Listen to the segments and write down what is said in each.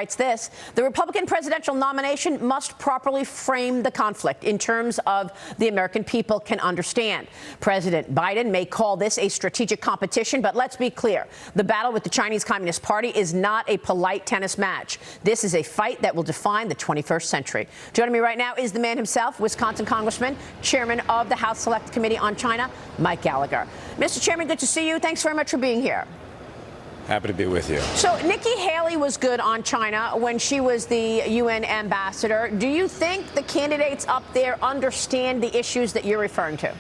Writes this: the Republican presidential nomination must properly frame the conflict in terms of the American people can understand. President Biden may call this a strategic competition, but let's be clear. The battle with the Chinese Communist Party is not a polite tennis match. This is a fight that will define the 21st century. Joining me right now is the man himself, Wisconsin Congressman, Chairman of the House Select Committee on China, Mike Gallagher. Mr. Chairman, good to see you. Thanks very much for being here. Happy to be with you. So Nikki Haley was good on China when she was the UN ambassador. Do you think the candidates up there understand the issues that you're referring to?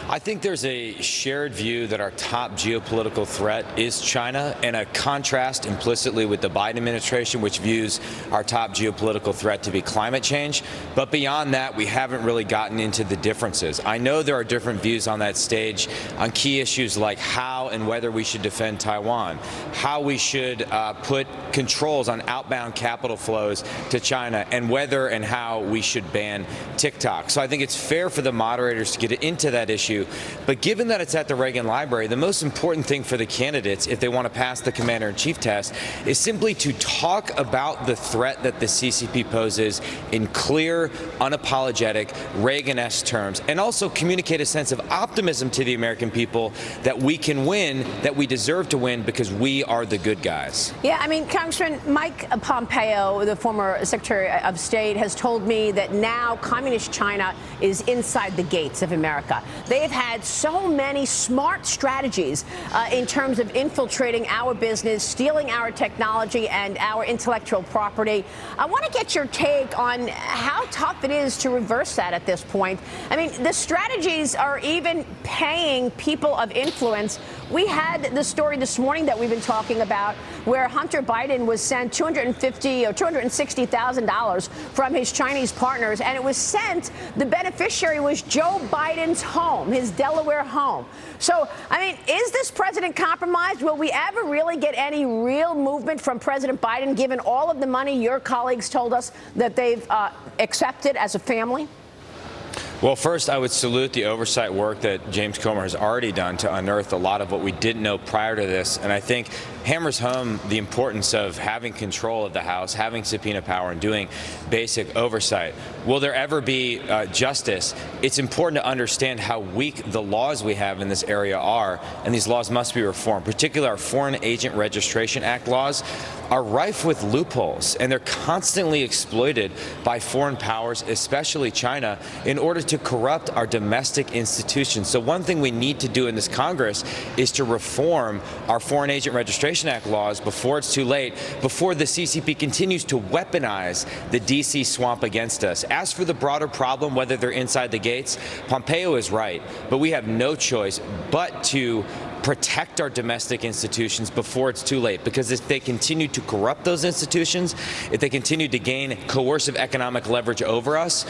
I think there's a shared view that our top geopolitical threat is China, and a contrast implicitly with the Biden administration, which views our top geopolitical threat to be climate change. But beyond that, we haven't really gotten into the differences. I know there are different views on that stage on key issues like how and whether we should defend Taiwan, how we should put controls on outbound capital flows to China, and whether and how we should ban TikTok. So I think it's fair for the moderators to get into that issue. But given that it's at the Reagan Library, the most important thing for the candidates, if they want to pass the commander-in-chief test, is simply to talk about the threat that the CCP poses in clear, unapologetic, Reagan-esque terms, and also communicate a sense of optimism to the American people that we can win, that we deserve to win, because we are the good guys. Yeah, I mean, Congressman Mike Pompeo, the former Secretary of State, has told me that now communist China is inside the gates of America. They've had so many smart strategies in terms of infiltrating our business, stealing our technology and our intellectual property. I want to get your take on how tough it is to reverse that at this point. I mean, the strategies are even paying people of influence. We had the story this morning that we've been talking about where Hunter Biden was sent $250,000 or $260,000 from his Chinese partners, and it was sent, the beneficiary was Joe Biden's home, his Delaware home. So, I mean, is this president compromised? Will we ever really get any real movement from President Biden, given all of the money your colleagues told us that they've accepted as a family? Well, first, I would salute the oversight work that James Comer has already done to unearth a lot of what we didn't know prior to this. And I think hammers home the importance of having control of the House, having subpoena power, and doing basic oversight. Will there ever be justice? It's important to understand how weak the laws we have in this area are, and these laws must be reformed. Particularly our Foreign Agent Registration Act laws are rife with loopholes, and they're constantly exploited by foreign powers, especially China, in order to corrupt our domestic institutions. So one thing we need to do in this Congress is to reform our Foreign Agent Registration Act laws before it's too late, before the CCP continues to weaponize the D.C. swamp against us. As for the broader problem, whether they're inside the gates, Pompeo is right, but we have no choice but to protect our domestic institutions before it's too late, because if they continue to corrupt those institutions, if they continue to gain coercive economic leverage over us,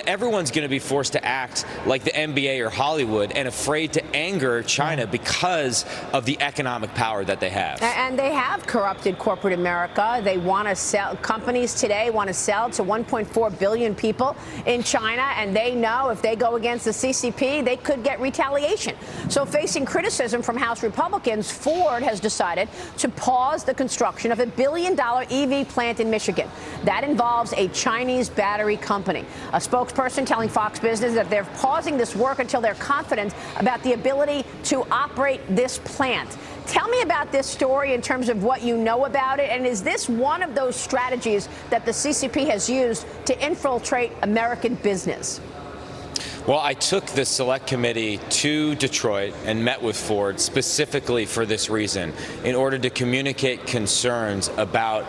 everyone's going to be forced to act like the NBA or Hollywood and afraid to anger China because of the economic power that they have. And they have corrupted corporate America. They want to sell, companies today want to sell to 1.4 billion people in China, and they know if they go against the CCP, they could get retaliation. So facing criticism from House Republicans, Ford has decided to pause the construction of a $1 billion EV plant in Michigan. That involves a Chinese battery company. A spokesperson telling Fox Business that they're pausing this work until they're confident about the ability to operate this plant. Tell me about this story in terms of what you know about it, and is this one of those strategies that the CCP has used to infiltrate American business? Well, I took the Select Committee to Detroit and met with Ford specifically for this reason, in order to communicate concerns about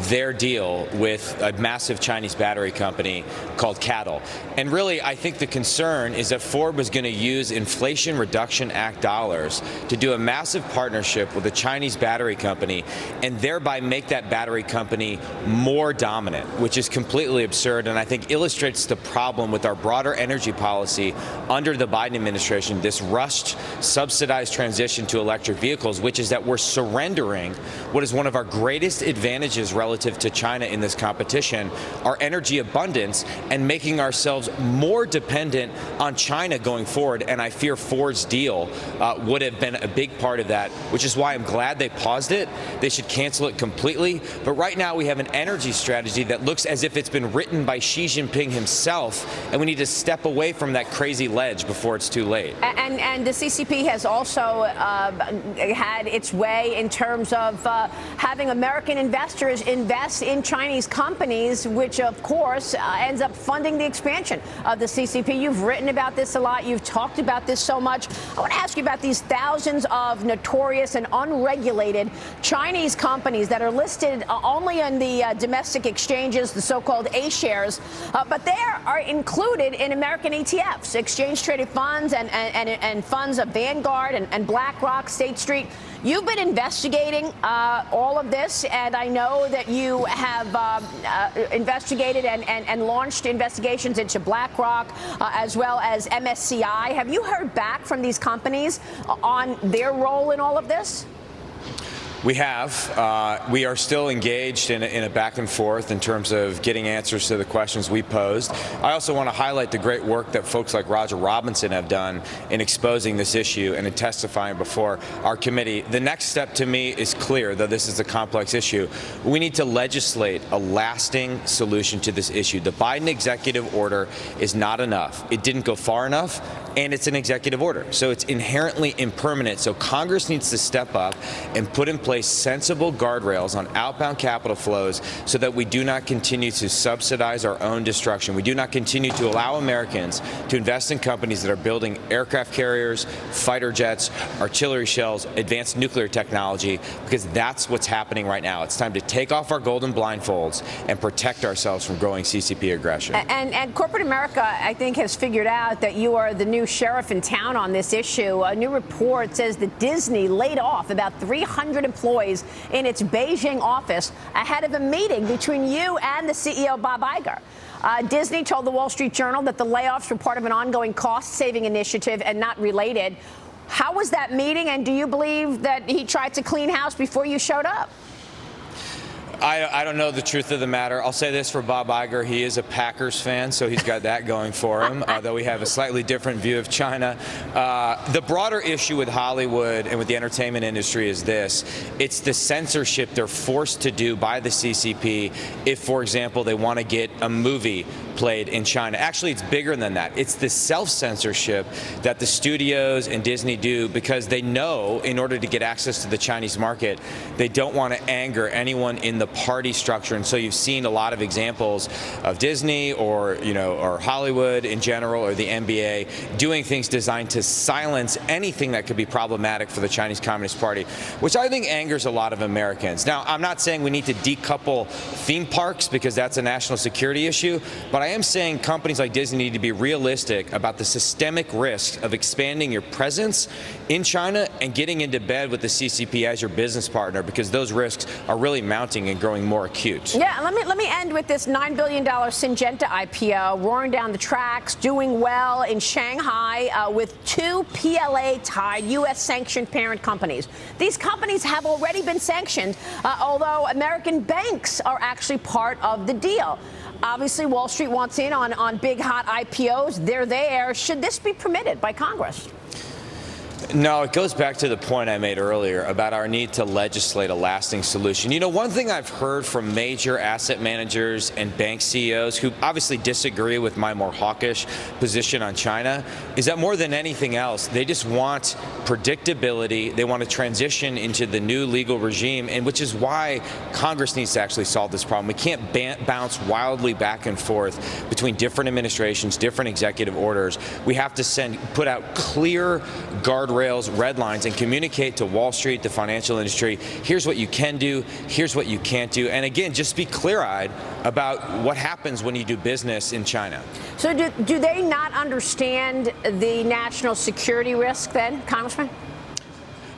their deal with a massive Chinese battery company called CATL. And really, I think the concern is that Ford was going to use Inflation Reduction Act dollars to do a massive partnership with a Chinese battery company and thereby make that battery company more dominant, which is completely absurd and I think illustrates the problem with our broader energy policy policy under the Biden administration, this rushed, subsidized transition to electric vehicles, which is that we're surrendering what is one of our greatest advantages relative to China in this competition, our energy abundance, and making ourselves more dependent on China going forward. And I fear Ford's deal would have been a big part of that, which is why I'm glad they paused it. They should cancel it completely. But right now we have an energy strategy that looks as if it's been written by Xi Jinping himself, and we need to step away from that crazy ledge before it's too late. And the CCP has also had its way in terms of having American investors invest in Chinese companies, which of course ends up funding the expansion of the CCP. You've written about this a lot. You've talked about this so much. I want to ask you about these thousands of notorious and unregulated Chinese companies that are listed only on the domestic exchanges, the so-called A-shares, but they are included in American ETFs, exchange-traded funds and funds of Vanguard and BlackRock, State Street. You've been investigating all of this, and I know that you have investigated and launched investigations into BlackRock as well as MSCI. Have you heard back from these companies on their role in all of this? We have. We are still engaged in a back and forth in terms of getting answers to the questions we posed. I also want to highlight the great work that folks like Roger Robinson have done in exposing this issue and in testifying before our committee. The next step to me is clear, though this is a complex issue. We need to legislate a lasting solution to this issue. The Biden executive order is not enough. It didn't go far enough, and it's an executive order. So it's inherently impermanent. So Congress needs to step up and put in place sensible guardrails on outbound capital flows so that we do not continue to subsidize our own destruction. We do not continue to allow Americans to invest in companies that are building aircraft carriers, fighter jets, artillery shells, advanced nuclear technology, because that's what's happening right now. It's time to take off our golden blindfolds and protect ourselves from growing CCP aggression. And corporate America, I think, has figured out that you are the new sheriff in town on this issue. A new report says that Disney laid off about 300 employees in its Beijing office ahead of a meeting between you and the CEO, Bob Iger. Disney told the Wall Street Journal that the layoffs were part of an ongoing cost-saving initiative and not related. How was that meeting, and do you believe that he tried to clean house before you showed up? I don't know the truth of the matter. I'll say this for Bob Iger. He is a Packers fan, so he's got that going for him, though we have a slightly different view of China. The broader issue with Hollywood and with the entertainment industry is this. It's the censorship they're forced to do by the CCP if, for example, they want to get a movie played in China. Actually, it's bigger than that. It's the self-censorship that the studios and Disney do because they know in order to get access to the Chinese market, they don't want to anger anyone in the party structure. And so you've seen a lot of examples of Disney or Hollywood in general or the NBA doing things designed to silence anything that could be problematic for the Chinese Communist Party, which I think angers a lot of Americans. Now, I'm not saying we need to decouple theme parks because that's a national security issue, but I am saying companies like Disney need to be realistic about the systemic risk of expanding your presence in China and getting into bed with the CCP as your business partner, because those risks are really mounting and growing more acute. Yeah, let me end with this $9 billion Syngenta IPO, roaring down the tracks, doing well in Shanghai with two PLA-tied U.S.-sanctioned parent companies. These companies have already been sanctioned, although American banks are actually part of the deal. Obviously, Wall Street wants in on big, hot IPOs. They're there. Should this be permitted by Congress? No, it goes back to the point I made earlier about our need to legislate a lasting solution. You know, one thing I've heard from major asset managers and bank CEOs who obviously disagree with my more hawkish position on China is that more than anything else, they just want predictability. They want to transition into the new legal regime, and which is why Congress needs to actually solve this problem. We can't bounce wildly back and forth between different administrations, different executive orders. We have to put out clear guardrails, red lines, and communicate to Wall Street, the financial industry, here's what you can do, here's what you can't do. And again, just be clear-eyed about what happens when you do business in China. So do they not understand the national security risk then, Congressman?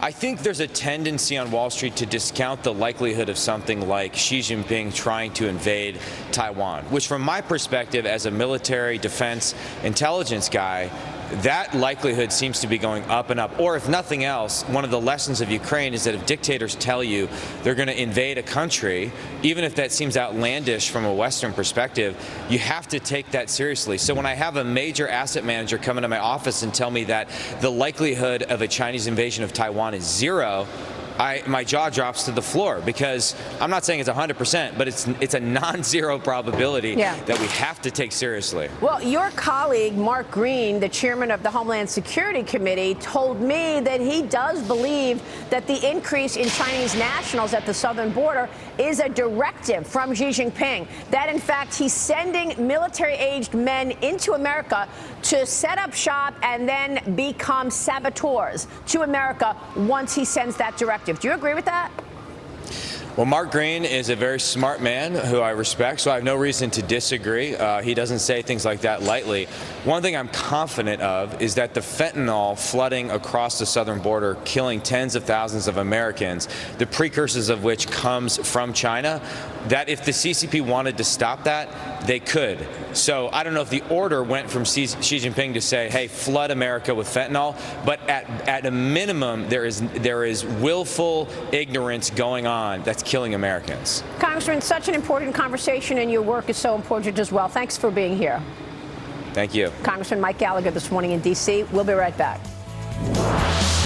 I think there's a tendency on Wall Street to discount the likelihood of something like Xi Jinping trying to invade Taiwan, which from my perspective as a military defense intelligence guy, that likelihood seems to be going up and up. Or if nothing else, one of the lessons of Ukraine is that if dictators tell you they're going to invade a country, even if that seems outlandish from a Western perspective, you have to take that seriously. So when I have a major asset manager come into my office and tell me that the likelihood of a Chinese invasion of Taiwan is zero, my jaw drops to the floor, because I'm not saying it's 100%, but it's a non-zero probability that we have to take seriously. Well, your colleague, Mark Green, the chairman of the Homeland Security Committee, told me that he does believe that the increase in Chinese nationals at the southern border is a directive from Xi Jinping, that in fact he's sending military-aged men into America to set up shop and then become saboteurs to America once he sends that directive. Do you agree with that? Well, Mark Green is a very smart man who I respect, so I have no reason to disagree. He doesn't say things like that lightly. One thing I'm confident of is that the fentanyl flooding across the southern border, killing tens of thousands of Americans, the precursors of which comes from China, that if the CCP wanted to stop that, they could. So I don't know if the order went from Xi Jinping to say, hey, flood America with fentanyl, but at a minimum, there is willful ignorance going on that's killing Americans. Congressman, such an important conversation, and your work is so important as well. Thanks for being here. Thank you. Congressman Mike Gallagher this morning in D.C. We'll be right back.